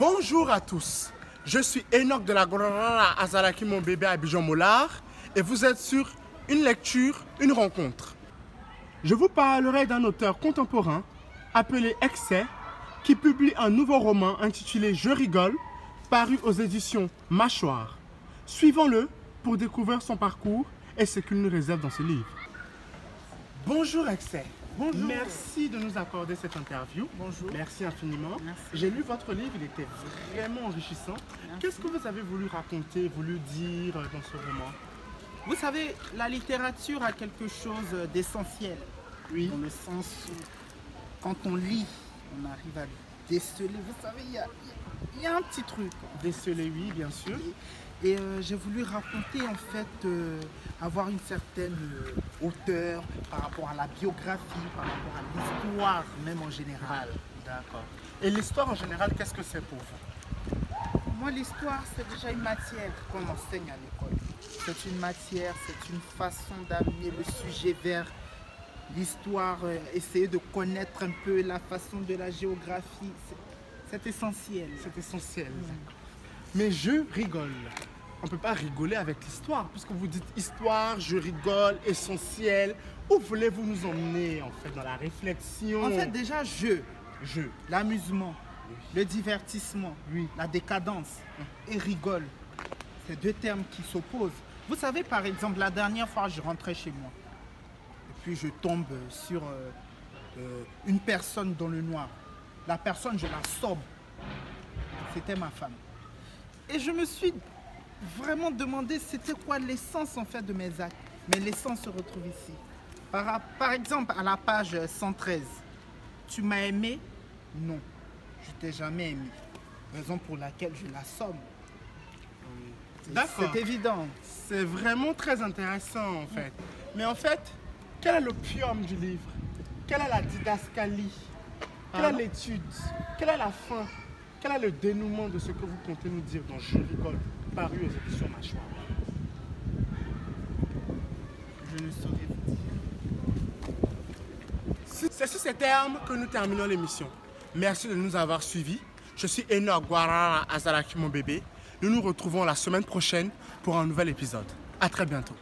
Bonjour à tous, je suis Enoch de la Gorara Azaraki mon bébé Abidjan Mollard et vous êtes sur une lecture, une rencontre. Je vous parlerai d'un auteur contemporain appelé Excès qui publie un nouveau roman intitulé Je rigole, paru aux éditions Mâchoire. Suivons-le pour découvrir son parcours et ce qu'il nous réserve dans ce livre. Bonjour Excès. Bonjour. Merci de nous accorder cette interview. Bonjour. Merci infiniment. Merci. J'ai lu votre livre, il était vraiment enrichissant. Qu'est-ce que vous avez voulu raconter, voulu dire dans ce roman? Vous savez, la littérature a quelque chose d'essentiel. Oui. Dans le sens où, quand on lit, on arrive à déceler. Vous savez, il y a un petit truc. Déceler, oui, bien sûr. Et j'ai voulu raconter, en fait, avoir une certaine hauteur par rapport à la biographie, par rapport à l'histoire, même en général. D'accord. Et l'histoire en général, qu'est-ce que c'est pour vous? Moi, l'histoire, c'est déjà une matière qu'on enseigne à l'école. C'est une matière, c'est une façon d'amener le sujet vers l'histoire, essayer de connaître un peu la façon de la géographie. C'est essentiel. C'est essentiel. Mais je rigole. On ne peut pas rigoler avec l'histoire, puisque vous dites histoire, je rigole, essentiel. Où voulez-vous nous emmener, en fait, dans la réflexion? En fait, déjà, l'amusement, le divertissement, Oui. la décadence et rigole. C'est deux termes qui s'opposent. Vous savez, par exemple, la dernière fois, je rentrais chez moi. Et puis, je tombe sur une personne dans le noir. La personne, je la somme. C'était ma femme. Et je me suis vraiment demandé c'était quoi l'essence en fait de mes actes. Mais l'essence se retrouve ici. Par exemple, à la page 113, tu m'as aimé? Non, je t'ai jamais aimé. Raison pour laquelle je la somme. D'accord. C'est évident. C'est vraiment très intéressant, en fait. Mais en fait, quel est l'opium du livre? Quelle est la didascalie? Quelle est l'étude? Quelle est la fin? Quel est le dénouement de ce que vous comptez nous dire dans Je rigole, paru aux éditions Mâchoire? Je ne saurais vous dire. C'est sur ces termes que nous terminons l'émission. Merci de nous avoir suivis. Je suis Enoch Gorara Azaraki mon bébé. Nous nous retrouvons la semaine prochaine pour un nouvel épisode. À très bientôt.